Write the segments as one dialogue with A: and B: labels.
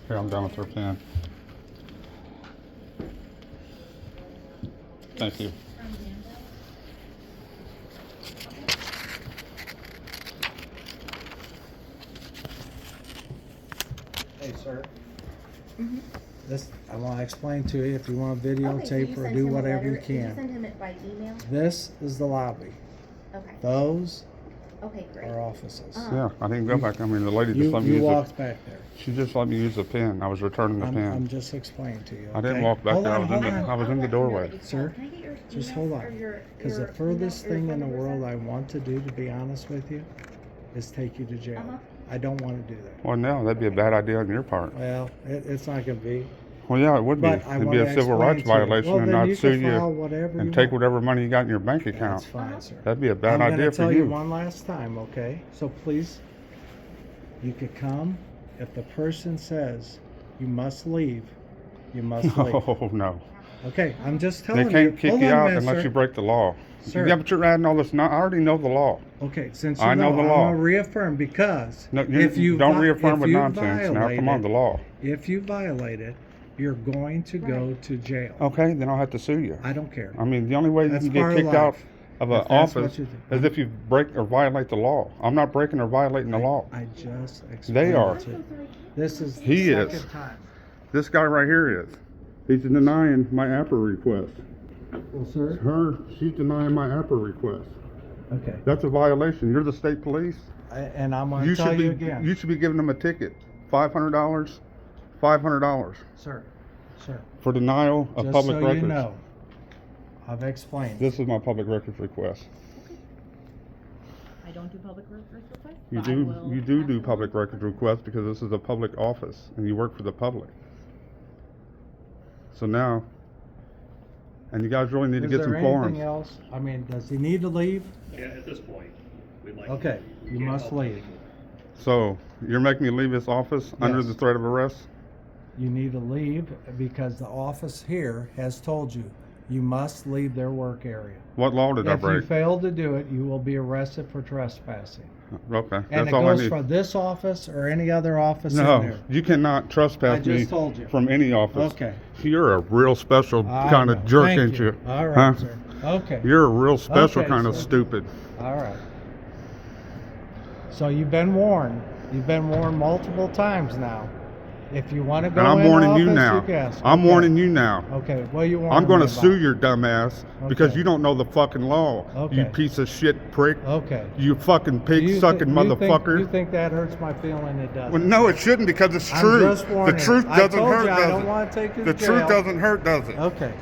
A: Okay, I'm done with her pen. Thank you.
B: Hey, sir. This, I want to explain to you if you want to videotape or do whatever you
C: Did you
B: can.
C: send him it by email?
B: This is the lobby.
C: Okay.
B: Those
C: Okay, great.
B: are offices.
A: Yeah, I didn't go back. I mean, the lady just let me
B: You
A: use
B: walked
A: it.
B: back there.
A: She just let me use the pen. I was returning the
B: I'm
A: pen.
B: just explaining to you.
A: I didn't
B: okay?
A: walk back
B: Hold
A: there.
B: on, hold on.
A: I was in the doorway.
B: Sir,
C: Can I get your
B: just
C: email
B: hold
C: or
B: on.
C: your-
B: Because the
C: your
B: furthest
C: email or
B: thing in the
C: phone number,
B: world
C: sir?
B: I want to do, to be honest with you, is take you to jail.
C: Uh-huh.
B: I don't want to do that.
A: Well, no, that'd be a bad idea on your part.
B: Well, it's not going to be.
A: Well, yeah, it would be.
B: But I
A: It'd be
B: want
A: a
B: to
A: civil
B: explain
A: rights
B: to you.
A: violation
B: Well,
A: and
B: then
A: not
B: you
A: sue
B: can
A: you
B: file whatever
A: and
B: you
A: take
B: want.
A: whatever money you got in your bank account.
B: That's fine, sir.
A: That'd be a bad
B: I'm
A: idea
B: gonna
A: for
B: tell
A: you.
B: you one last time, okay? So please, you could come. If the person says you must leave, you must leave.
A: Oh, no.
B: Okay, I'm just telling
A: They
B: you.
A: can't kick
B: Hold
A: you
B: on a
A: out
B: minute,
A: unless
B: sir.
A: you break the law.
B: Sir.
A: Yeah, but you're adding all this. I already know the law.
B: Okay, since you
A: I know the
B: I'm
A: law.
B: gonna reaffirm because
A: No,
B: if you
A: don't
B: vi-
A: reaffirm
B: if
A: with
B: you
A: nonsense. Now, come on,
B: violate
A: the
B: it-
A: law.
B: If you violate it, you're going to go
C: Right.
B: to jail.
A: Okay, then I'll have to sue you.
B: I don't care.
A: I mean, the only way you
B: That's
A: can get
B: part of
A: kicked out
B: life.
A: of an
B: If that's what
A: office
B: you do.
A: is if you break or violate the law. I'm not breaking or violating the law.
B: I just explained
A: They are.
B: it to you. This is the
A: He
B: second
A: is.
B: time.
A: This guy right here is. He's denying my APRA request.
B: Well, sir.
A: She's denying my APRA request.
B: Okay.
A: That's a violation. You're the state police.
B: And I'm going to tell you again.
A: You should be giving them a ticket. $500. $500
B: Sir,
A: for denial of
B: just
A: public
B: so
A: records.
B: you know, I've explained.
A: This is my public records request.
C: I don't do public records requests.
A: You
C: but I
A: do
C: will
A: you do
C: absolutely-
A: public records requests because this is a public office and you work for the public. So now, and you guys really need to
B: Is
A: get
B: there
A: some
B: anything
A: forms.
B: else? I mean, does he need to leave?
D: Yeah, at this point, we'd like.
B: Okay,
D: we
B: you
D: can't
B: must
D: help it
B: leave.
D: anymore.
A: So you're making me leave this office under
B: Yes.
A: the threat of arrest?
B: You need to leave because the office here has told you, you must leave their work area.
A: What law did I
B: If you
A: break?
B: fail to do it, you will be arrested for trespassing.
A: Okay,
B: And
A: that's
B: it
A: all I
B: goes
A: need.
B: for this office or any other office in
A: No,
B: there.
A: you cannot trespass
B: I just
A: me
B: told you.
A: from any office.
B: Okay.
A: You're a real special
B: I
A: kind
B: know.
A: of jerk,
B: Thank
A: ain't you?
B: All right,
A: Huh?
B: sir. Okay.
A: You're a real special
B: Okay,
A: kind of
B: sir.
A: stupid.
B: All right. So you've been warned. You've been warned multiple times now. If you want to go
A: And I'm
B: in
A: warning
B: office,
A: you now.
B: can ask.
A: I'm
B: Okay.
A: warning you now.
B: Okay. What you want?
A: I'm going to sue your dumb ass because
B: Okay.
A: you don't know the fucking law.
B: Okay.
A: You piece of shit prick.
B: Okay.
A: You fucking pig sucking motherfucker.
B: You think that hurts my feeling? It doesn't.
A: Well, no, it shouldn't because it's
B: I'm
A: true.
B: just
A: The
B: warning.
A: truth
B: I
A: doesn't
B: told
A: hurt,
B: you I
A: does
B: don't
A: it?
B: want to take you
A: The
B: to jail.
A: truth doesn't hurt, does it?
B: Okay.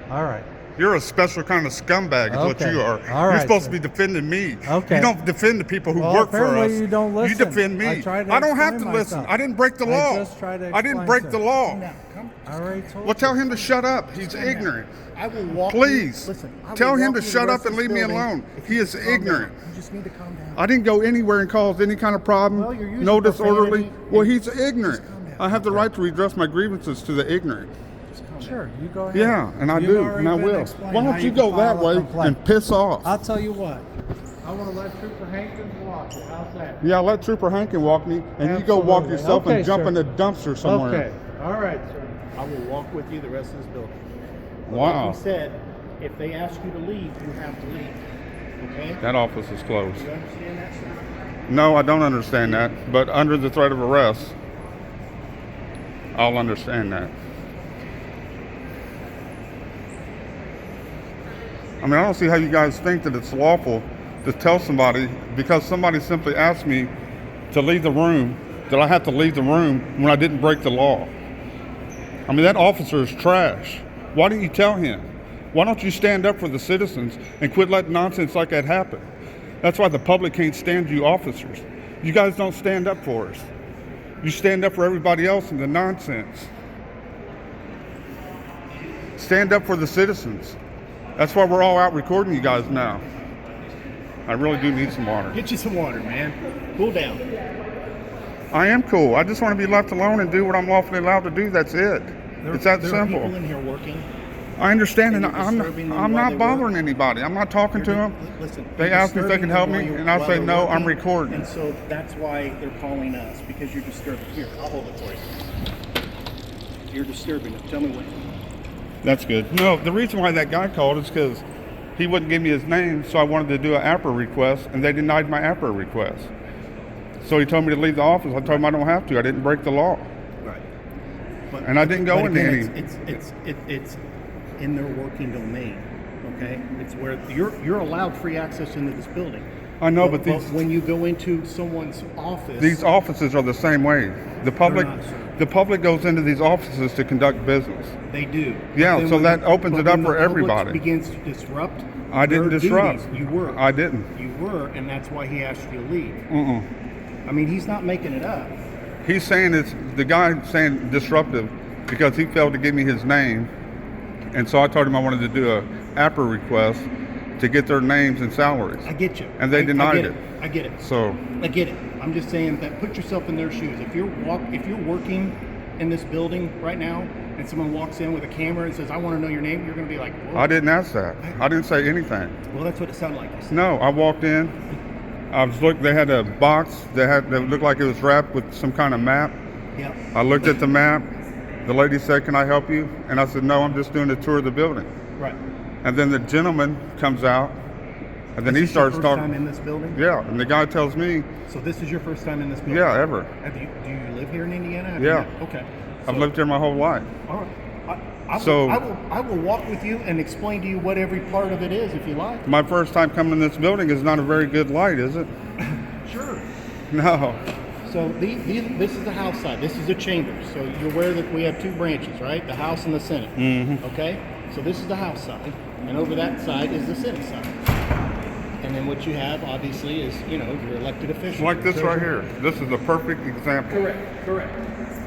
B: All right.
A: You're a special kind of scumbag, is what
B: Okay.
A: you are.
B: All
A: You're
B: right,
A: supposed
B: sir.
A: to be defending me.
B: Okay.
A: You don't defend the people who
B: Well,
A: work for
B: apparently
A: us.
B: you don't listen.
A: You defend me.
B: I tried to
A: I don't have to
B: explain
A: listen.
B: myself.
A: I didn't break the
B: I
A: law.
B: just tried to
A: I didn't
B: explain,
A: break
B: sir.
A: the law.
B: I already told
A: Well,
B: you.
A: tell him to shut up. He's ignorant.
E: I will walk
A: Please.
E: you. Listen, I will
A: Tell him
E: walk
A: to
E: you
A: shut
E: the
A: up
E: rest
A: and
E: of
A: leave
E: this
A: me
E: building
A: alone.
E: if
A: He
E: you
A: is
E: just calm down.
A: ignorant.
E: You just need to calm down.
A: I didn't go anywhere and cause any kind of problem.
E: Well, you're using
A: No disorderly.
E: profanity
A: Well,
E: and
A: he's
E: just
A: ignorant.
E: calm down.
A: I have the right to redress my grievances to the ignorant.
E: Just calm down.
B: Sure, you go ahead.
A: Yeah, and I
B: You've
A: do,
B: already
A: and I
B: been
A: will.
B: explained
A: Why
B: how
A: don't you
B: can
A: go
B: file
A: that
B: a
A: way
B: complaint.
A: and piss off?
B: I'll tell you what. I want to let Trooper Hankins walk you. How's that?
A: Yeah, let Trooper Hankin walk me, and you go walk
B: Absolutely.
A: yourself
B: Okay,
A: and jump
B: sir.
A: in a dumpster somewhere.
B: Okay. All right, sir.
E: I will walk with you the rest of this building. But
A: Wow.
E: Like you said, if they ask you to leave, you have to leave. Okay?
A: That office is closed.
E: You understand that, sir?
A: No, I don't understand that, but under the threat of arrest, I'll understand that. I mean, I don't see how you guys think that it's lawful to tell somebody, because somebody simply asked me to leave the room, that I have to leave the room when I didn't break the law. I mean, that officer is trash. Why didn't you tell him? Why don't you stand up for the citizens and quit letting nonsense like that happen? That's why the public can't stand you officers. You guys don't stand up for us. You stand up for everybody else in the nonsense. Stand up for the citizens. That's why we're all out recording you guys now. I really do need some water.
E: Get you some water, man. Cool down.
A: I am cool. I just want to be left alone and do what I'm lawfully allowed to do. That's it. It's that
E: There are
A: simple.
E: people in here working.
A: I understand, and
E: And you're disturbing them
A: I'm
E: while
A: not
E: they
A: bothering
E: work?
A: anybody. I'm not talking to them.
E: Listen,
A: They
E: you're
A: ask me if they
E: disturbing
A: can help
E: them
A: me,
E: while
A: and I
E: while
A: say
E: they're
A: no. I'm
E: working,
A: recording.
E: And so that's why they're calling us, because you're disturbing. Here, I'll hold it for you. You're disturbing them. Tell me what.
A: That's good. No, the reason why that guy called is because he wouldn't give me his name, so I wanted to do an APRA request, and they denied my APRA request. So he told me to leave the office. I told him I don't have to. I didn't break the law.
E: Right. But,
A: And I didn't go into any.
E: It's in their working domain. Okay. It's where you're allowed free access into this building.
A: I know, but
E: when you go into someone's office,
A: these offices are the same way. The public,
E: not, sir.
A: the public goes into these offices to conduct business.
E: they do.
A: Yeah,
E: But then
A: so
E: when
A: that opens it up
E: when
A: for
E: the public
A: everybody.
E: Begins to disrupt.
A: I didn't
E: their
A: disrupt.
E: duties, you were.
A: I didn't.
E: You were, and that's why he asked you to leave.
A: Mm-mm.
E: I mean, he's not making it up.
A: He's saying it's the guy saying disruptive because he failed to give me his name, and so I told him I wanted to do a APRA request to get their names and salaries.
E: I get you.
A: And they denied it.
E: I get it.
A: So
E: I get it. I'm just saying that put yourself in their shoes. If you're working in this building right now, and someone walks in with a camera and says, "I want to know your name," you're going to be like, "Whoa."
A: I didn't ask that. I didn't say anything.
E: Well, that's what it sounded like. You said.
A: No, I walked in. I was They had a box that looked like it was wrapped with some kind of map.
E: Yeah.
A: I looked at the map. The lady said, "Can I help you?" And I said, "No, I'm just doing a tour of the building."
E: Right.
A: And then the gentleman comes out, and then he
E: This is your
A: starts
E: first
A: talking.
E: time in this building?
A: Yeah, and the guy tells me,
E: So this is your first time in this building?
A: "Yeah, ever.
E: Do you live here in Indiana?
A: Yeah.
E: Okay.
A: I've
E: So-
A: lived here my whole life."
E: All right. I
A: So-
E: will walk with you and explain to you what every part of it is if you like.
A: My first time coming in this building is not a very good light, is it?
E: Sure.
A: No.
E: So this is the House side. This is the chamber. So you're aware that we have two branches, right? The House and the Senate.
A: Mm-hmm.
E: Okay? So this is the House side, and over that side is the Senate side. And then what you have, obviously, is, your elected officials.
A: Like this right here. This is a perfect example.
E: Correct.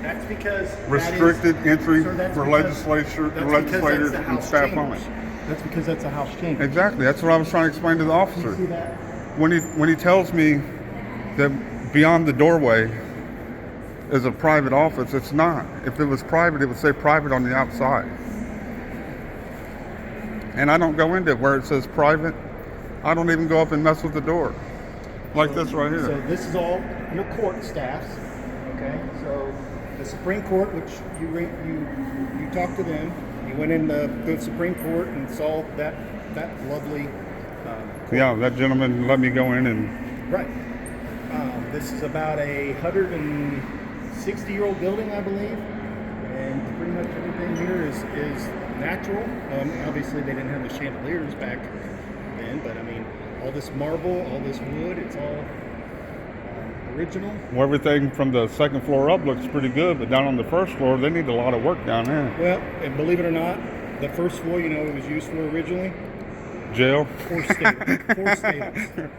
E: That's because
A: Restricted entry
E: Sir, that's
A: for
E: because-
A: legislators
E: that's because
A: legislators
E: that's the
A: and
E: House
A: staff
E: chambers.
A: only.
E: That's because that's a House chamber.
A: Exactly. That's what I was trying to explain to the
E: You
A: officer.
E: see that?
A: When he tells me that beyond the doorway is a private office, it's not. If it was private, it would say private on the outside. And I don't go into where it says private. I don't even go up and mess with the door. Like this right
E: So
A: here.
E: this is all your court staffs. Okay, so the Supreme Court, which you talked to them, you went in the Supreme Court and saw that lovely.
A: Yeah, that gentleman let me go in and
E: Right. This is about a 160-year-old building, I believe, and pretty much everything here is natural. Obviously, they didn't have the chandeliers back then, but I mean, all this marble, all this wood, it's all original.
A: well, everything from the second floor up looks pretty good, but down on the first floor, they need a lot of work down there.
E: Well, and believe it or not, the first floor, it was used for originally
A: Jail.
E: horse stables. Horse stables.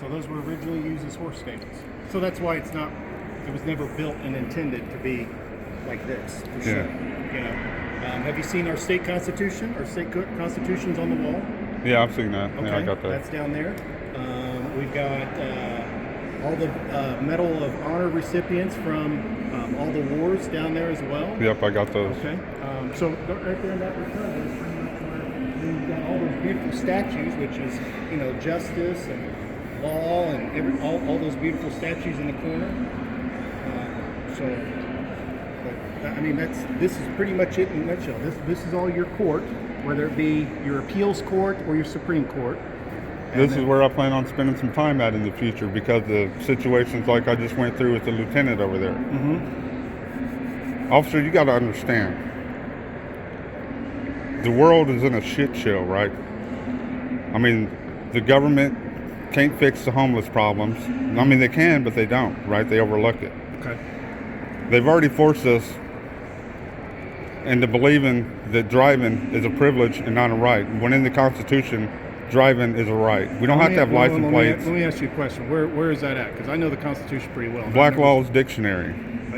E: So those were originally used as horse stables. So that's why it was never built and intended to be like this, for sure. Have you seen our state constitution? Our state constitution's on the wall.
A: Yeah, I've seen that.
E: Okay,
A: Yeah, I got that.
E: that's down there. We've got all the Medal of Honor recipients from all the wars down there as well.
A: Yep, I got those.
E: Okay, so right there in that return is pretty much where you've got all those beautiful statues, which is justice and law and all those beautiful statues in the corner. But I mean, this is pretty much it in a nutshell. This is all your court, whether it be your appeals court or your Supreme Court.
A: This is where I plan on spending some time at in the future because the situations like I just went through with the lieutenant over there.
E: Mm-hmm.
A: Officer, you got to understand. The world is in a shit show, right? I mean, the government can't fix the homeless problems. I mean, they can, but they don't, right? They overlook it.
E: Okay.
A: They've already forced us into believing that driving is a privilege and not a right. When in the Constitution, driving is a right. We don't have to have license plates.
E: Let me ask you a question. Where is that at? Because I know the Constitution pretty well.
A: Black Law's Dictionary.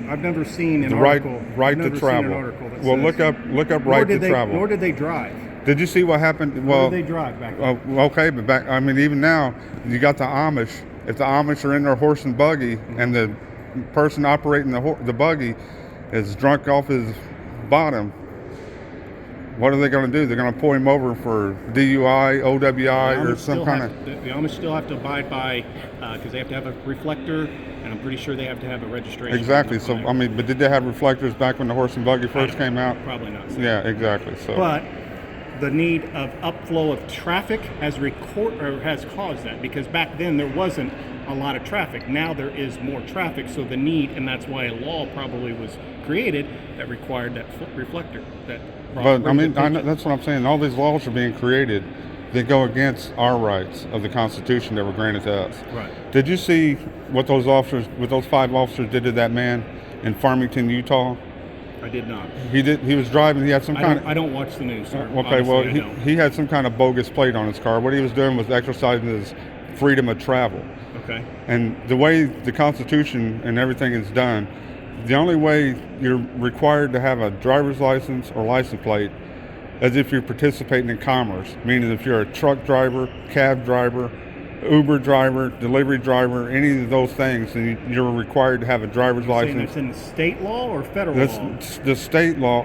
E: I've never seen an
A: The
E: article.
A: right
E: I've
A: to
E: never
A: travel.
E: Seen an article that
A: Well,
E: says,
A: look up
E: nor
A: right
E: did
A: to travel.
E: Nor did they drive.
A: Did you see what happened?
E: Nor
A: Well,
E: did they drive back then.
A: okay, but I mean, even now, you got the Amish. If the Amish are in their horse and buggy, and the person operating the buggy is drunk off his bottom, what are they going to do? They're going to pull him over for DUI, OWI, or some kind of.
E: The Amish still have to abide by, because they have to have a reflector, and I'm pretty sure they have to have a registration.
A: Exactly.
E: on
A: So,
E: it.
A: I mean, but did they have reflectors back when the horse and buggy
E: I
A: first
E: don't-
A: came out?
E: Probably not.
A: Yeah, exactly. So,
E: But the need of upflow of traffic has caused that, because back then there wasn't a lot of traffic. Now there is more traffic, so the need, and that's why a law probably was created that required that reflector.
A: but I mean, that's what I'm saying. All these laws are being created that go against our rights of the Constitution that were granted to us.
E: Right.
A: Did you see what those 5 officers did to that man in Farmington, Utah?
E: I did not.
A: He was driving. He had some kind of.
E: I don't watch the news, sir.
A: Okay, well,
E: Honestly, I don't.
A: he had some kind of bogus plate on his car. What he was doing was exercising his freedom of travel.
E: Okay.
A: And the way the Constitution and everything is done, the only way you're required to have a driver's license or license plate is if you're participating in commerce, meaning if you're a truck driver, cab driver, Uber driver, delivery driver, any of those things, then you're required to have a driver's
E: Saying
A: license.
E: it's in the state law or federal
A: That's
E: law?
A: the state law.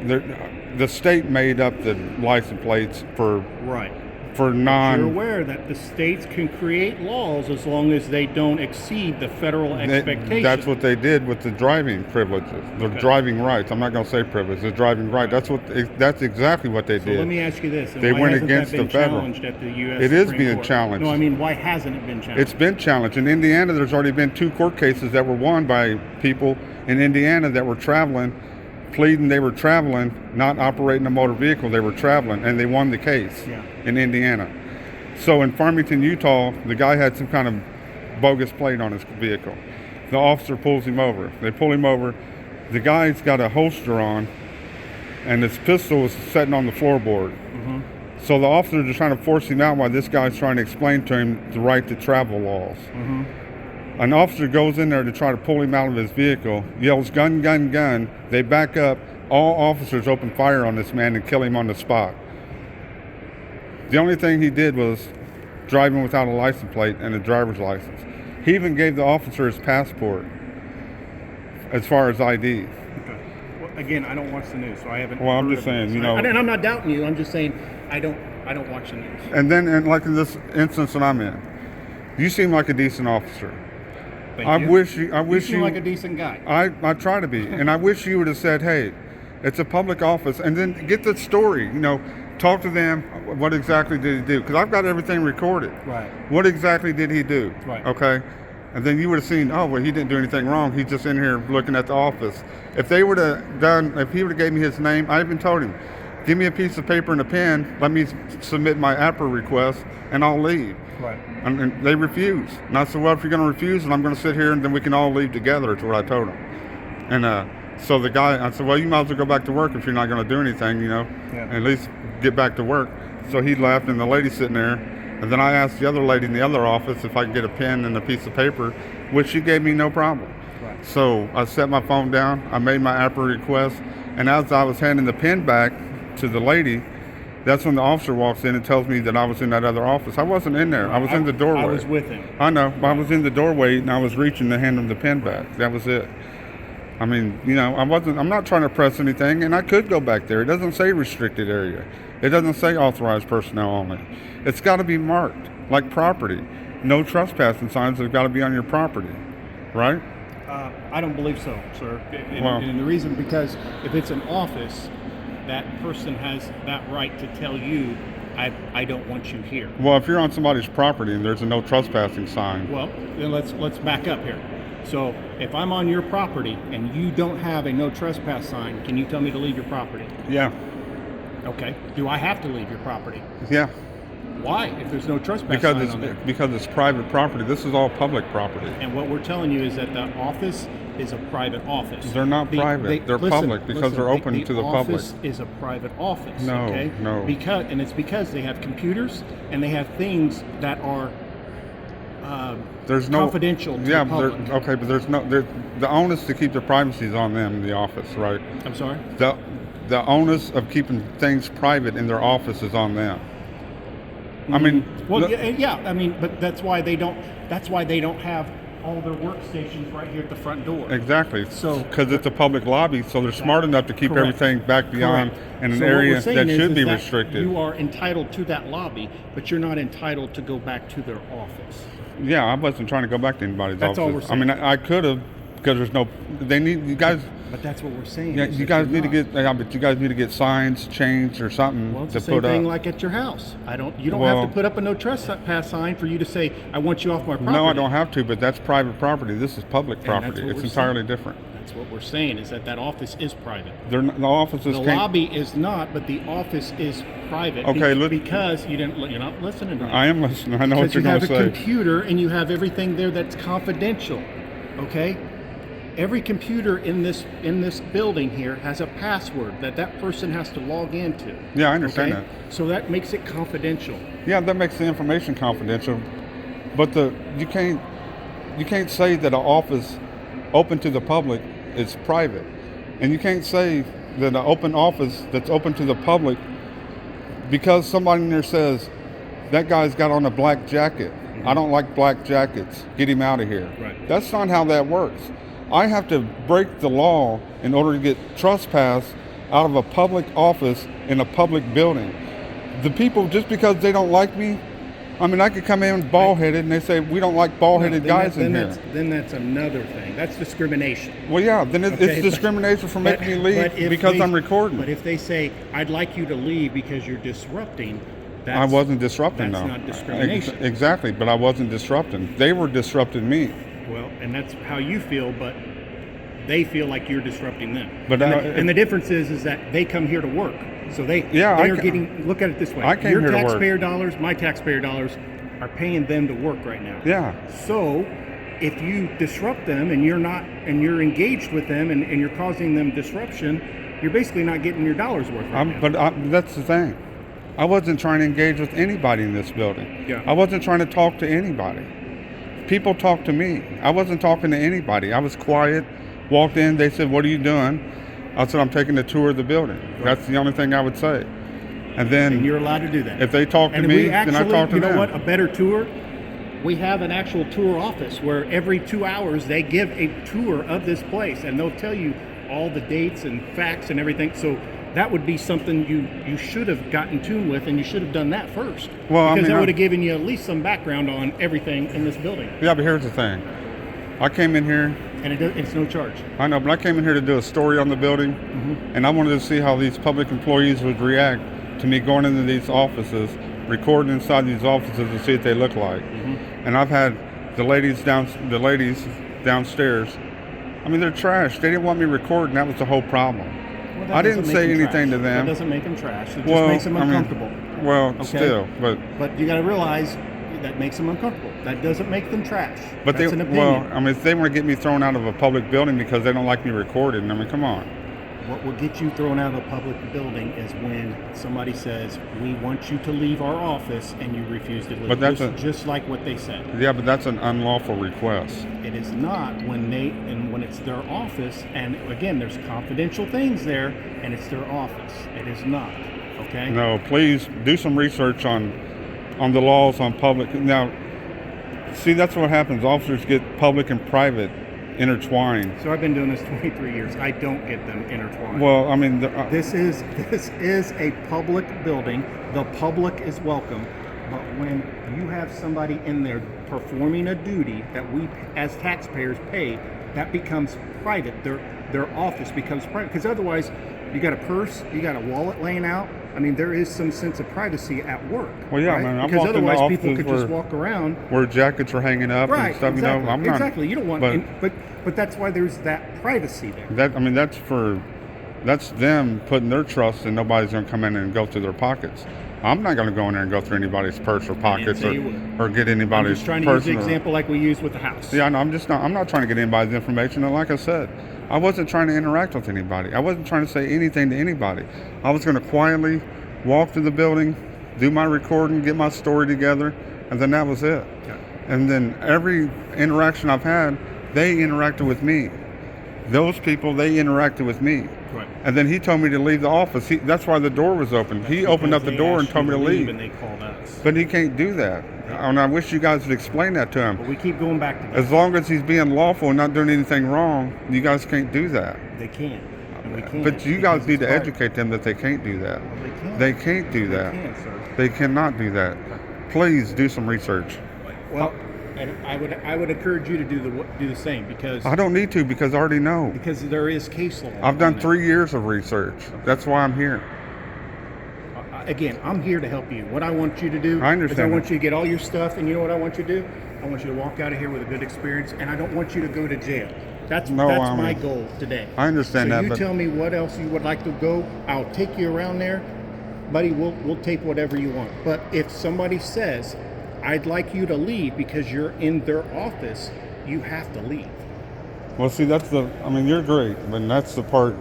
A: The state made up the license plates for
E: Right.
A: for
E: You're
A: non.
E: aware that the states can create laws as long as they don't exceed the federal expectations.
A: That's what they did with the driving privileges, the
E: Okay.
A: driving rights. I'm not going to say privilege, the driving right. That's exactly what they
E: So
A: did.
E: let me ask you this. and
A: They
E: why
A: went
E: hasn't
A: against
E: that
A: the
E: been
A: federal.
E: challenged at the U.S.
A: It is
E: Supreme
A: being
E: Court?
A: challenged.
E: No, I mean, why hasn't it been challenged?
A: It's been challenged. In Indiana, there's already been 2 court cases that were won by people in Indiana that were traveling, pleading they were traveling, not operating a motor vehicle, they were traveling, and they won the case
E: Yeah.
A: in Indiana. So in Farmington, Utah, the guy had some kind of bogus plate on his vehicle. The officer pulls him over. They pull him over. The guy's got a holster on, and his pistol is sitting on the floorboard. So the officers are trying to force him out while this guy's trying to explain to him the right to travel laws. An officer goes in there to try to pull him out of his vehicle, yells, "Gun, gun, gun." They back up. All officers open fire on this man and kill him on the spot. The only thing he did was driving without a license plate and a driver's license. He even gave the officer his passport as far as ID.
E: Okay. Well, again, I don't watch the news, so I haven't.
A: Well, I'm
E: heard
A: just
E: of
A: saying,
E: this.
A: you know-
E: and I'm not doubting you. I'm just saying I don't watch the news.
A: And then, and like in this instance that I'm in, you seem like a decent officer.
E: Thank
A: I
E: you.
A: wish
E: You seem like a decent guy.
A: I try to be, and I wish you would have said, "Hey, it's a public office," and then get the story. You know, talk to them. What exactly did he do? Because I've got everything recorded.
E: Right.
A: What exactly did he do?
E: Right.
A: Okay. And then you would have seen, oh, well, he didn't do anything wrong. He's just in here looking at the office. If they would have done, if he would have gave me his name, I even told him, give me a piece of paper and a pen. Let me submit my APRA request, and I'll leave.
E: Right.
A: And they refused. And I said, well, if you're going to refuse, then I'm going to sit here and then we can all leave together, is what I told him. And so the guy, I said, well, you might as well go back to work if you're not going to do anything, you know,
E: Yeah.
A: at least get back to work. So he left, and the lady's sitting there. And then I asked the other lady in the other office if I could get a pen and a piece of paper, which she gave me no problem.
E: Right.
A: So I set my phone down, I made my APRA request, and as I was handing the pen back to the lady, that's when the officer walks in and tells me that I was in that other office. I wasn't in there. I was in the doorway.
E: I was with him.
A: I know. I was in the doorway and I was reaching to hand him the pen back. That was it. I mean, you know, I'm not trying to press anything, and I could go back there. It doesn't say restricted area. It doesn't say authorized personnel only. It's got to be marked like property. No trespassing signs have got to be on your property, right?
E: I don't believe so, sir. And,
A: Well-
E: and the reason, because if it's an office, that person has that right to tell you, I don't want you here.
A: Well, if you're on somebody's property and there's a no trespassing sign,
E: Well, then let's back up here. So if I'm on your property and you don't have a no trespass sign, can you tell me to leave your property?
A: yeah,
E: Okay. Do I have to leave your property?
A: yeah.
E: Why? If there's no trespass sign on there.
A: Because it's private property. This is all public property.
E: And what we're telling you is that the office is a private office.
A: They're not private. They're public because they're open to the public.
E: office is a private office.
A: No,
E: okay?
A: no.
E: It's because they have computers and they have things that are
A: There's no
E: confidential to
A: Yeah,
E: the
A: but
E: public.
A: okay, but there's no. The onus to keep their privacy is on them in the office, right?
E: I'm sorry?
A: The onus of keeping things private in their office is on them. I mean,
E: Well,
A: look-
E: yeah. I mean, but that's why they don't. That's why they don't have all their workstations right here at the front door.
A: Exactly.
E: So-
A: because it's a public lobby, so they're smart enough to keep
E: Correct.
A: everything back beyond
E: Correct.
A: in an
E: So what we're
A: area
E: saying
A: that
E: is
A: should be
E: that
A: restricted.
E: You are entitled to that lobby, but you're not entitled to go back to their office.
A: Yeah, I wasn't trying to go back to anybody's
E: That's all
A: office.
E: we're
A: I mean,
E: saying.
A: I could have, because there's no. They need you guys.
E: But that's what we're saying.
A: Yeah,
E: is
A: you
E: that
A: guys
E: you're
A: need to
E: not.
A: get. Yeah, but you guys need to get signs changed or something
E: Well, it's
A: to
E: the same
A: put
E: thing
A: up.
E: like at your house. You don't
A: Well-
E: have to put up a no trespass sign for you to say, I want you off my property.
A: No, I don't have to, but that's private property. This is public
E: And that's
A: property.
E: what
A: It's
E: we're
A: entirely
E: saying.
A: different.
E: That's what we're saying, is that office is private.
A: The offices
E: The
A: can't.
E: lobby is not, but the office is private.
A: Okay, look-
E: because you're not listening to me.
A: I am listening. I know what
E: Because
A: you're
E: you
A: going
E: have
A: to
E: a
A: say.
E: computer and you have everything there that's confidential. Okay? Every computer in this building here has a password that person has to log into.
A: Yeah, I understand
E: Okay? So that makes it confidential.
A: Yeah, that makes the information confidential. But you can't say that an office open to the public is private, and you can't say that an open office that's open to the public because somebody in there says that guy's got on a black jacket. I don't like black jackets. Get him out of here.
E: Right.
A: That's not how that works. I have to break the law in order to get trespass out of a public office in a public building. The people, just because they don't like me, I mean, I could come in bald-headed and they say, we don't like bald-headed guys in here.
E: Then that's another thing. That's discrimination.
A: Well, yeah, then
E: Okay,
A: it's discrimination for making me leave
E: if
A: because
E: they-
A: I'm recording.
E: But if they say, I'd like you to leave because you're disrupting,
A: I wasn't disrupting,
E: that's
A: though.
E: not discrimination.
A: Exactly, but I wasn't disrupting. They were disrupting me.
E: Well, and that's how you feel, but they feel like you're disrupting them.
A: But
E: and the difference is that they come here to work. So they are getting, look at it this way.
A: I came
E: Your
A: here to work.
E: taxpayer dollars, my taxpayer dollars are paying them to work right now.
A: Yeah.
E: So if you disrupt them and you're engaged with them and you're causing them disruption, you're basically not getting your dollars worth right now.
A: But that's the thing. I wasn't trying to engage with anybody in this building.
E: Yeah.
A: I wasn't trying to talk to anybody. People talked to me. I wasn't talking to anybody. I was quiet, walked in, they said, what are you doing? I said, I'm taking a tour of the building. That's the only thing I would say. And then
E: And you're allowed to do that.
A: if they talk to
E: And
A: me,
E: we
A: then I
E: actually,
A: talk to
E: you know
A: them.
E: what? A better tour. We have an actual tour office where every 2 hours they give a tour of this place, and they'll tell you all the dates and facts and everything. So that would be something you should have gotten tuned with, and you should have done that first.
A: Well, I
E: because
A: mean,
E: that would have given you at least some background on everything in this building,
A: Yeah, but here's the thing. I came in here,
E: and it's no charge.
A: I know, but I came in here to do a story on the building, and I wanted to see how these public employees would react to me going into these offices, recording inside these offices to see what they look like. And I've had the ladies downstairs. I mean, they're trash. They didn't want me recording. That was the whole problem.
E: Well, that
A: I didn't
E: doesn't
A: say
E: make them
A: anything
E: trash.
A: to them.
E: That doesn't make them trash. It just
A: Well,
E: makes them
A: I mean,
E: uncomfortable.
A: Well,
E: Okay.
A: still, but
E: But you got to realize that makes them uncomfortable. That doesn't make them trash.
A: But
E: That's an opinion.
A: well, I mean, if they want to get me thrown out of a public building because they don't like me recording, I mean, come on.
E: What will get you thrown out of a public building is when somebody says, we want you to leave our office, and you refuse to leave.
A: But that's
E: just like what they said.
A: Yeah, but that's an unlawful request.
E: It is not when it's their office, and again, there's confidential things there, and it's their office. It is not, okay?
A: No, please do some research on the laws on public. Now, see, that's what happens. Officers get public and private intertwined.
E: So I've been doing this 23 years. I don't get them intertwined.
A: Well, I mean,
E: This is a public building. The public is welcome. But when you have somebody in there performing a duty that we as taxpayers pay, that becomes private. Their office becomes private. Because otherwise, you got a purse, you got a wallet laying out. I mean, there is some sense of privacy at work.
A: Well, yeah,
E: right?
A: man, I'm
E: because
A: walking into
E: otherwise people
A: offices
E: could just walk around.
A: where jackets are hanging up
E: Right,
A: and stuff,
E: exactly,
A: you know, I'm not.
E: exactly. You don't want,
A: but
E: but that's why there's that privacy there.
A: That's them putting their trust and nobody's going to come in and go through their pockets. I'm not going to go in there and go through anybody's purse or pockets
E: say you would.
A: or get
E: I'm
A: anybody's
E: just trying to use the
A: personal.
E: example like we used with the house.
A: Yeah, no, I'm not trying to get anybody's information. And like I said, I wasn't trying to interact with anybody. I wasn't trying to say anything to anybody. I was going to quietly walk through the building, do my recording, get my story together, and then that was it.
E: Okay.
A: And then every interaction I've had, they interacted with me. Those people, they interacted with me.
E: Right.
A: And then he told me to leave the office. That's why the door was open. He opened up the door and told me to leave.
E: And they called us.
A: But he can't do that. And I wish you guys would explain that to him.
E: But we keep going back to that.
A: As long as he's being lawful and not doing anything wrong, you guys can't do that.
E: They can't. And we can't.
A: But you guys
E: because
A: need to
E: it's hard.
A: educate them that they can't do that.
E: Well, they can't.
A: They can't do that.
E: They can't, sir.
A: They cannot do that. Please do some research.
E: Well, and I would encourage you to do the same because
A: I don't need to because I already know.
E: there is case law.
A: I've done
E: on that.
A: 3 years of research. That's why I'm here.
E: Again, I'm here to help you. What I want you to do
A: I
E: is
A: understand
E: I
A: that.
E: want you to get all your stuff, and you know what I want you to do? I want you to walk out of here with a good experience, and I don't want you to go to jail. That's my goal today.
A: I understand
E: so
A: that,
E: you
A: but-
E: tell me what else you would like to go. I'll take you around there, buddy. We'll tape whatever you want. But if somebody says, "I'd like you to leave because you're in their office," you have to leave.
A: Well, see, you're great, but that's the part.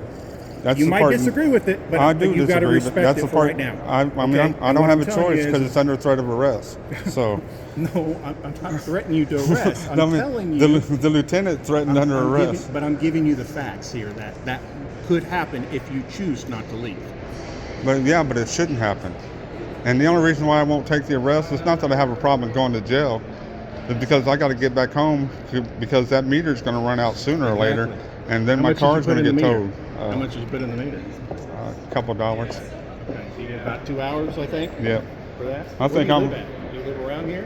A: That's
E: You
A: the
E: might
A: part
E: disagree with it, but
A: I do
E: you've got to
A: disagree, but
E: respect
A: that's
E: it
A: the
E: for
A: part.
E: right now.
A: I
E: Okay?
A: I
E: And
A: don't
E: what
A: have
E: I'm
A: a
E: telling
A: choice
E: you
A: because
E: is-
A: it's under threat of arrest. So,
E: No, I'm not threatening you to arrest. I'm
A: I mean,
E: telling you.
A: the lieutenant threatened
E: I'm
A: arrest.
E: But I'm giving you the facts here that could happen if you choose not to leave.
A: But it shouldn't happen. And the only reason why I won't take the arrest is not that I have a problem going to jail, it's because I got to get back home because that meter's going to run out sooner or later,
E: Exactly.
A: and then
E: How
A: my
E: much did you
A: car's
E: put
A: going to
E: in
A: get
E: the
A: towed.
E: meter? How much did you put in the meter?
A: A couple dollars.
E: Okay, so you did about 2 hours, I think,
A: Yeah.
E: for that.
A: I
E: Where
A: think
E: do you
A: I'm-
E: live at? Do you live around here?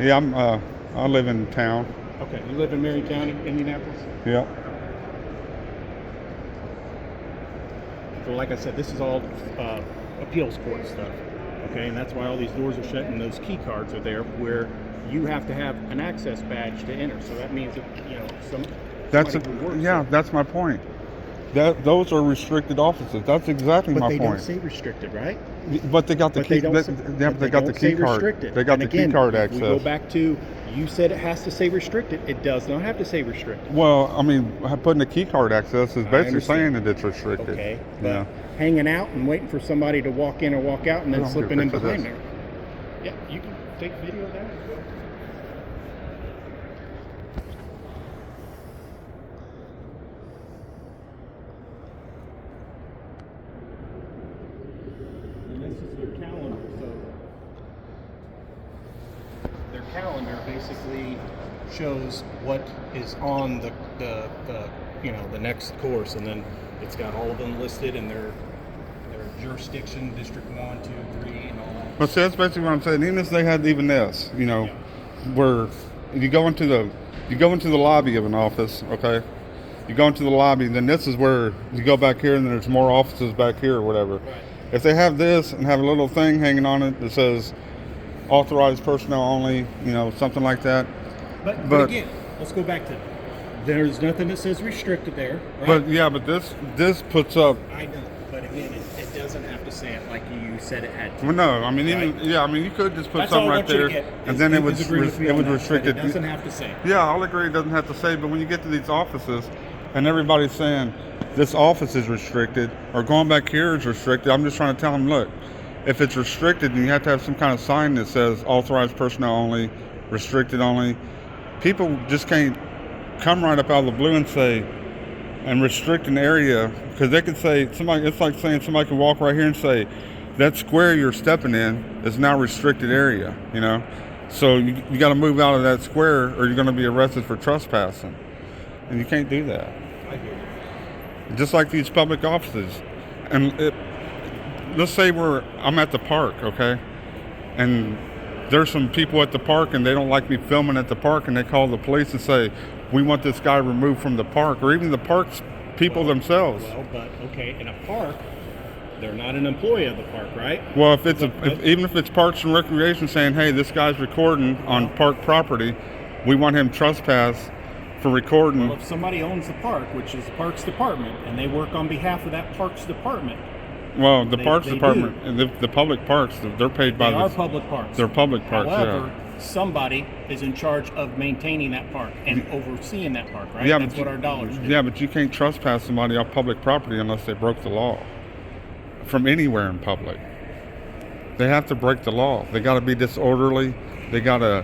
A: Yeah, I live in town.
E: Okay, you live in Marion County, Indianapolis?
A: Yeah.
E: So like I said, this is all appeals court stuff, okay? And that's why all these doors are shut and those key cards are there where you have to have an access badge to enter. So that means that, somebody who works there-
A: That's my point. Those are restricted offices. That's exactly
E: But
A: my
E: they
A: point.
E: don't say restricted, right?
A: But they got the
E: But
A: key.
E: they don't say,
A: They
E: but they
A: got the
E: don't
A: key
E: say
A: card.
E: restricted.
A: They got
E: And
A: the
E: again,
A: key card
E: if we go
A: access.
E: back to, you said it has to say restricted. It does not have to say restricted.
A: Well, putting the key card access is basically
E: understand.
A: saying that it's restricted.
E: Okay, but
A: Yeah.
E: hanging out and waiting for somebody to walk in or walk out and
A: I
E: then
A: don't
E: slipping in
A: give a
E: behind
A: picture
E: there. Yeah, you can take video of that. And this is their calendar, so their calendar basically shows what is on the next course, and then it's got all of them listed and their jurisdiction, District 1, 2, 3, and all that.
A: But see, that's basically what I'm saying. Even if they had even this, where you go into the lobby of an office, okay? You go into the lobby, and then this is where you go back here, and then there's more offices back here or whatever.
E: Right.
A: If they have this and have a little thing hanging on it that says authorized personnel only, something like that.
E: But again, let's go back to there's nothing that says restricted there. Right?
A: But this puts up.
E: I know, but again, it doesn't have to say it like you said it had to.
A: Well, no, I mean,
E: Right.
A: you could just put
E: That's all
A: something
E: I
A: right
E: want you
A: there,
E: to get.
A: and then it would
E: agree with me on that,
A: restrict
E: but
A: it.
E: It doesn't have to say.
A: Yeah, I'll agree it doesn't have to say, but when you get to these offices and everybody's saying this office is restricted or going back here is restricted, I'm just trying to tell them, look, if it's restricted, then you have to have some kind of sign that says authorized personnel only, restricted only. People just can't come right up out of the blue and say, and restrict an area, because they could say, it's like saying somebody can walk right here and say, that square you're stepping in is now restricted area, So you got to move out of that square or you're going to be arrested for trespassing. And you can't do that.
E: I hear you.
A: Just like these public offices. And let's say I'm at the park, okay? And there's some people at the park and they don't like me filming at the park, and they call the police and say, we want this guy removed from the park, or even the park's people themselves.
E: Well, but okay, in a park, they're not an employee of the park, right?
A: Well, even if it's Parks and Recreation saying, hey, this guy's recording on park property, we want him trespass for recording.
E: Well, if somebody owns the park, which is the Parks Department, and they work on behalf of that Parks Department,
A: Well, the
E: They-
A: Parks
E: they
A: Department and the public parks, they're paid by
E: they are public parks.
A: They're public parks,
E: However,
A: yeah.
E: somebody is in charge of maintaining that park and overseeing that park, right?
A: Yeah,
E: That's
A: but
E: what our dollars do.
A: Yeah, but you can't trespass somebody off public property unless they broke the law from anywhere in public. They have to break the law. They got to be disorderly. They got to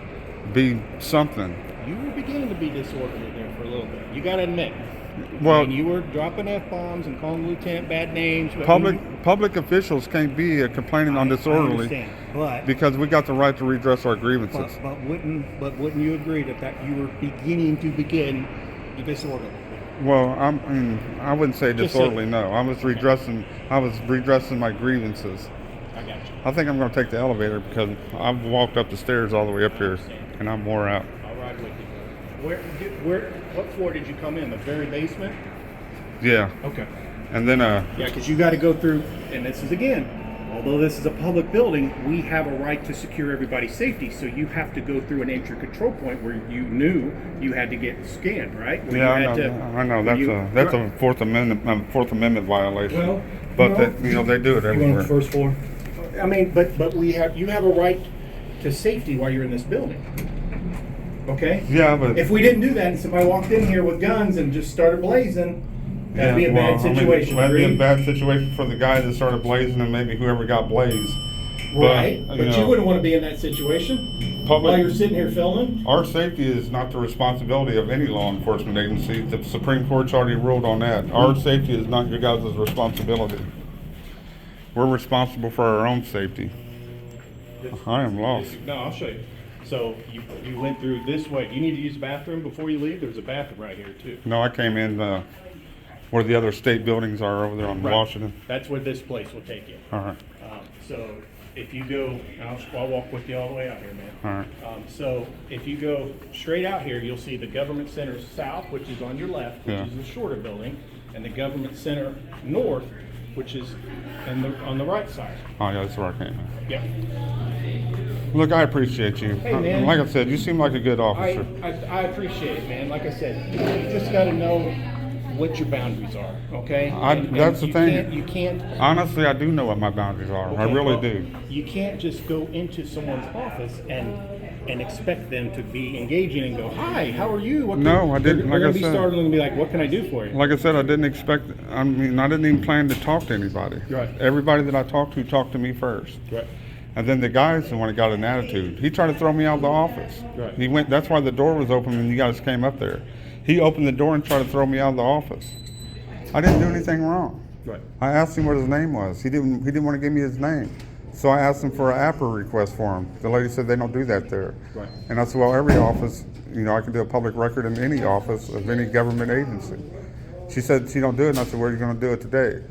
A: be something.
E: You were beginning to be disorderly there for a little bit. You got to admit.
A: Well-
E: and you were dropping F-bombs and calling the lieutenant bad names. but
A: Public officials can't be complaining on
E: I
A: disorderly
E: understand, but
A: because we got the right to redress our grievances.
E: wouldn't you agree that you were beginning to begin the disorder?
A: Well, I wouldn't say
E: Just
A: disorderly.
E: say-
A: No, I was redressing my grievances.
E: I got you.
A: I think I'm going to take the elevator because I've walked up the stairs all the way up here and I'm wore out.
E: I'll ride with you. What floor did you come in? The very basement?
A: Yeah,
E: Okay.
A: and then
E: Yeah, because you got to go through, and this is again, although this is a public building, we have a right to secure everybody's safety. So you have to go through an entry control point where you knew you had to get scanned, right? Where
A: yeah,
E: you
A: I
E: had
A: know. I know
E: where
A: that's a Fourth Amendment violation.
E: Well,
A: but
E: no.
A: they do it
B: You want
A: everywhere.
B: the first floor?
E: I mean, but you have a right to safety while you're in this building. Okay?
A: Yeah, but
E: If we didn't do that and somebody walked in here with guns and just started blazing, that'd be a bad situation.
A: That'd be a
E: agreed?
A: bad situation for the guy that started blazing and maybe whoever got blazed.
E: Right,
A: But,
E: but
A: you
E: you
A: know,
E: wouldn't want to be in that situation while you're sitting here filming.
A: Our safety is not the responsibility of any law enforcement agency. The Supreme Court's already ruled on that. Our safety is not your guys' responsibility. We're responsible for our own safety. I am lost.
E: No, I'll show you. So you went through this way. Do you need to use the bathroom before you leave? There's a bathroom right here too.
A: No, I came in where the other state buildings are over there on
E: Right.
A: Washington.
E: That's where this place will take you.
A: All right,
E: So if you go, and I'll walk with you all the way out here, man.
A: all right.
E: So if you go straight out here, you'll see the Government Center South, which is on your left, which
A: Yeah.
E: is the shorter building, and the Government Center North, which is on the right side.
A: Oh yeah, that's where I came in.
E: Yep.
A: Look, I appreciate you.
E: Hey, man.
A: Like I said, you seem like a good officer.
E: I appreciate it, man. Like I said, you just got to know what your boundaries are, okay?
A: That's the
E: you
A: thing.
E: You can't.
A: Honestly, I do know what my boundaries are. I
E: Okay,
A: really
E: well,
A: do.
E: You can't just go into someone's office and expect them to be engaging and go, "Hi, how are you?" What
A: No, I didn't.
E: They're
A: Like I
E: gonna be
A: said.
E: startled and be like, "What can I do for you?"
A: Like I said, I didn't even plan to talk to anybody.
E: Right.
A: Everybody that I talked to me first.
E: Right.
A: And then the guy's the one that got an attitude. He tried to throw me out of the office.
E: Right.
A: That's why the door was open when you guys came up there. He opened the door and tried to throw me out of the office. I didn't do anything wrong.
E: Right.
A: I asked him what his name was. He didn't want to give me his name. So I asked him for an APRA request for him. The lady said they don't do that there.
E: Right.
A: And I said, well, every office, I can do a public record in any office of any government agency. She said she don't do it, and I said, where are you going to do it today?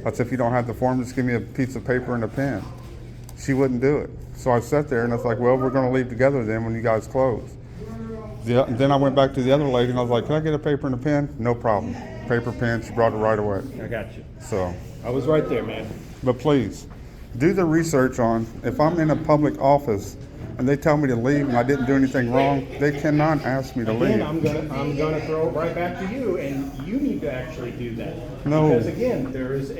A: I said, if you don't have the form, just give me a piece of paper and a pen. She wouldn't do it. So I sat there and I was like, well, we're going to leave together then when you guys close. Then I went back to the other lady and I was like, can I get a paper and a pen? No problem. Paper, pen, she brought it right away.
E: I got you.
A: So,
E: I was right there, man.
A: but please, do the research on if I'm in a public office and they tell me to leave and I didn't do anything wrong, they cannot ask me to
E: Again,
A: leave.
E: I'm gonna throw it right back to you, and you need to actually do that.
A: No.
E: Because again, there is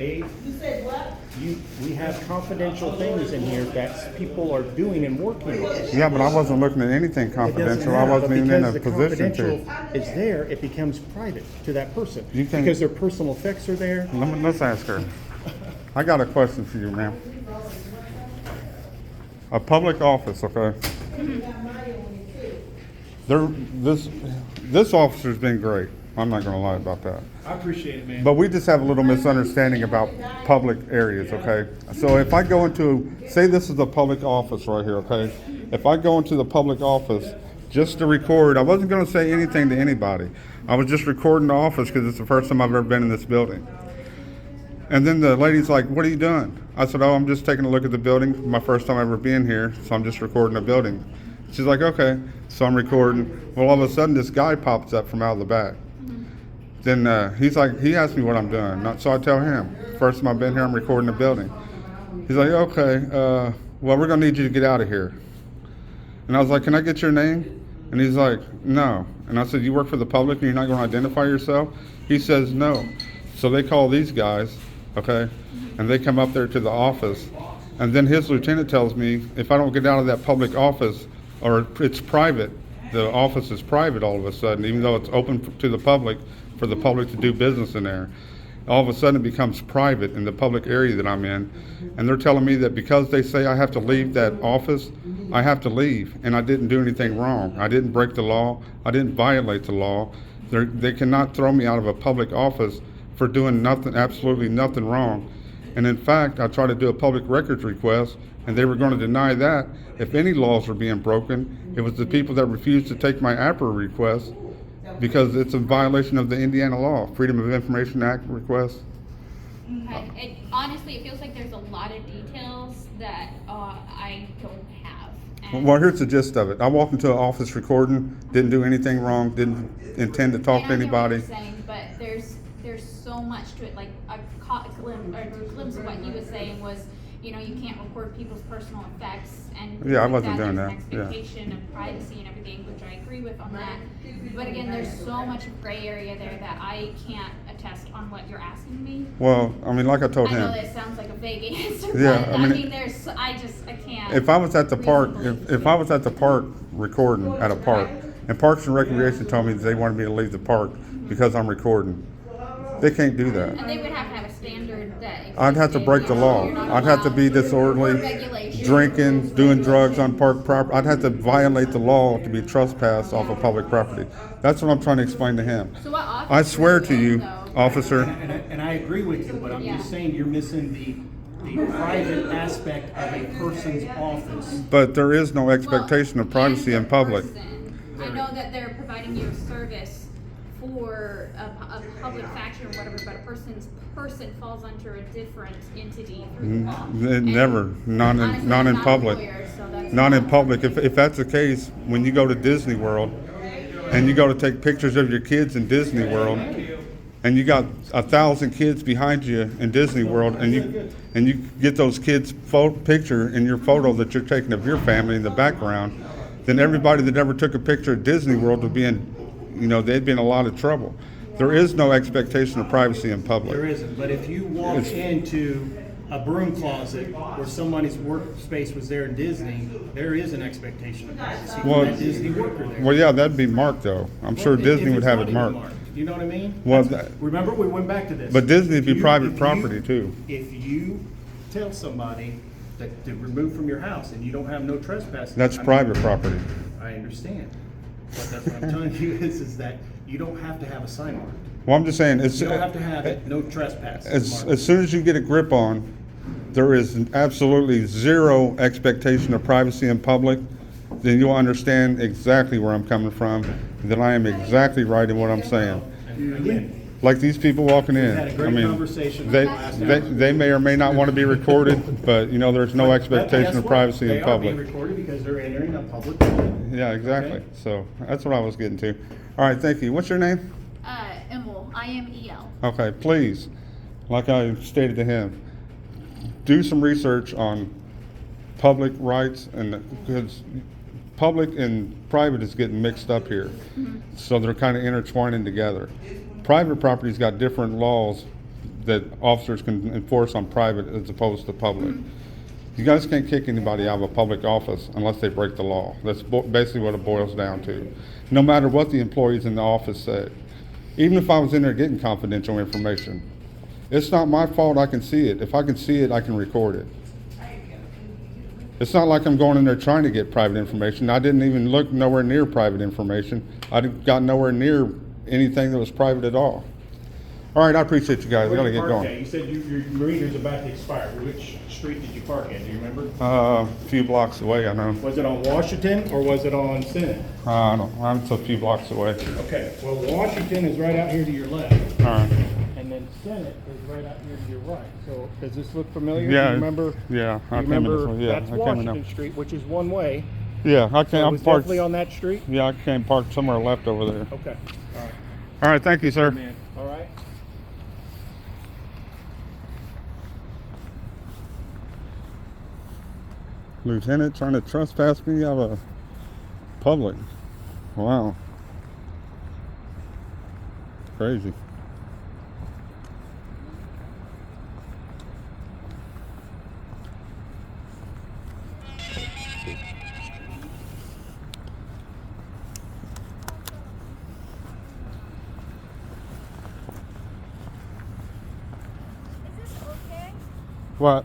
E: we have confidential things in here that people are doing and working with.
A: Yeah, but I wasn't looking at anything
E: It doesn't
A: confidential. I
E: matter,
A: wasn't
E: but
A: even in a
E: because the
A: position to.
E: confidential is there, it becomes private to that person.
A: You can't-
E: Because their personal effects are there.
A: Let's ask her. I got a question for you, ma'am. A public office, okay? This officer's been great. I'm not gonna lie about that.
E: I appreciate it, man.
A: But we just have a little misunderstanding about public areas, okay? So if I go into, say this is a public office right here, okay? If I go into the public office just to record, I wasn't gonna say anything to anybody. I was just recording the office because it's the first time I've ever been in this building. And then the lady's like, what are you doing? I said, oh, I'm just taking a look at the building. My first time ever being here, so I'm just recording the building. She's like, okay. So I'm recording. Well, all of a sudden, this guy pops up from out of the back. Then he's like, he asked me what I'm doing. So I tell him, first time I've been here, I'm recording the building. He's like, okay, well, we're going to need you to get out of here. And I was like, can I get your name? And he's like, no. And I said, you work for the public and you're not going to identify yourself? He says, no. So they call these guys, okay, and they come up there to the office. And then his lieutenant tells me, if I don't get out of that public office, or it's private, the office is private all of a sudden, even though it's open to the public, for the public to do business in there. All of a sudden it becomes private in the public area that I'm in. And they're telling me that because they say I have to leave that office, I have to leave. And I didn't do anything wrong. I didn't break the law. I didn't violate the law. They cannot throw me out of a public office for doing nothing, absolutely nothing wrong. And in fact, I tried to do a public records request, and they were going to deny that if any laws were being broken. It was the people that refused to take my APRA request because it's a violation of the Indiana law, Freedom of Information Act request.
F: Okay. Honestly, it feels like there's a lot of details that I don't have. And
A: Well, here's the gist of it. I walked into an office recording, didn't do anything wrong, didn't intend to talk to
F: I get what
A: anybody.
F: you're saying, but there's so much to it. Like I caught a glimpse of what he was saying was, you know, you can't record people's personal effects, and
A: Yeah, I
F: with
A: wasn't doing
F: there's
A: that,
F: an
A: yeah.
F: expectation of privacy and everything, which I agree with on that. But again, there's so much gray area there that I can't attest on what you're asking me.
A: Well, I mean, like I told
F: I know
A: him,
F: that sounds like a vague answer,
A: Yeah,
F: but
A: I mean,
F: I can't.
A: if I was at the park,
F: reasonably
A: if I was at the park recording at a park, and Parks and Recreation told me that they wanted me to leave the park because I'm recording, they can't do that.
F: And they would have to have a standard that
A: I'd have to
F: existed,
A: break the
F: you know,
A: law.
F: you're not
A: I'd have to be
F: allowed-
A: disorderly,
F: or regulations.
A: drinking, doing drugs on park property. I'd have to violate the law to be trespassed off of public property. That's what I'm trying to explain to him.
F: So what office
A: I swear
F: are
A: to
F: in,
A: you,
F: though?
A: officer,
E: And I agree with you, but I'm just saying you're missing the private aspect of a person's office.
A: but there is no
F: Well,
A: expectation of privacy
F: and
A: in
F: the
A: public.
F: person. I know that they're providing you a service for a public faction or whatever, but a person falls under a different entity through the law.
A: Never, not
F: Honestly,
A: in
F: I'm not a
A: public.
F: lawyer, so that's
A: Not in public. If that's the case, when you go to Disney World and you go to take pictures of your kids in Disney World, and you got 1,000 kids behind you in Disney World, and you get those kids' picture in your photo that you're taking of your family in the background, then everybody that ever took a picture at Disney World would be in, you know, they'd be in a lot of trouble. There is no expectation of privacy in public.
E: There isn't, but if you walk into a broom closet where somebody's workspace was there in Disney, there is an expectation of privacy
A: Well,
E: for that Disney worker there.
A: Well, yeah, that'd be marked though. I'm sure
E: Well, if
A: Disney would
E: it's
A: have
E: not
A: it
E: even
A: marked.
E: You know what I mean?
A: Well,
E: That's- remember, we went back to this.
A: But Disney would be
E: If
A: private property, too.
E: If you tell somebody that to remove from your house and you don't have no trespassing.
A: That's
E: I mean,
A: private property.
E: I understand, but that's what I'm telling you is that you don't have to have a sign mark.
A: Well, I'm just saying, it's,
E: You don't have to have it, no trespass. marked.
A: as soon as you get a grip on, there is absolutely zero expectation of privacy in public, then you'll understand exactly where I'm coming from, that I am exactly right in what I'm saying.
E: And again,
A: Like these people walking in.
E: had a great
A: I mean,
E: conversation
A: they,
E: last
A: they,
E: hour.
A: they may or may not want to be recorded, but you know, there's no
E: but
A: expectation
E: guess
A: of
E: what?
A: privacy
E: They
A: in
E: are being
A: public.
E: recorded because they're entering a public building.
A: Yeah, exactly.
E: Okay.
A: So that's what I was getting to. All right, thank you. What's your name?
F: Emil, IMEL.
A: Okay, please, like I stated to him, do some research on public rights, and because public and private is getting mixed up here. So they're kind of intertwining together. Private property's got different laws that officers can enforce on private as opposed to public. You guys can't kick anybody out of a public office unless they break the law. That's basically what it boils down to. No matter what the employees in the office say. Even if I was in there getting confidential information, it's not my fault I can see it. If I can see it, I can record it. It's not like I'm going in there trying to get private information. I didn't even look nowhere near private information. I got nowhere near anything that was private at all. All right, I appreciate you guys. I gotta get going.
E: You said your meter's about to expire. Which street did you park at? Do you remember?
A: A few blocks away, I know.
E: Was it on Washington or was it on Senate?
A: I don't know. I'm just a few blocks away.
E: Okay, well, Washington is right out here to your left,
A: All right.
E: and then Senate is right out here to your right. So, does this look familiar?
A: Yeah.
E: Do you remember?
A: Yeah,
E: You
A: I came in this
E: remember
A: one. Yeah,
E: that's
A: I came in
E: Washington
A: there.
E: Street, which is one way.
A: Yeah, I
E: So
A: can't.
E: it
A: I'm
E: was
A: parked.
E: definitely on that street.
A: Yeah, I came parked somewhere left over there.
E: Okay, all right,
A: All right, thank you, sir.
E: man. All right.
A: Lieutenant trying to trespass me out of public. Wow. Crazy.
G: Is this okay?
A: What?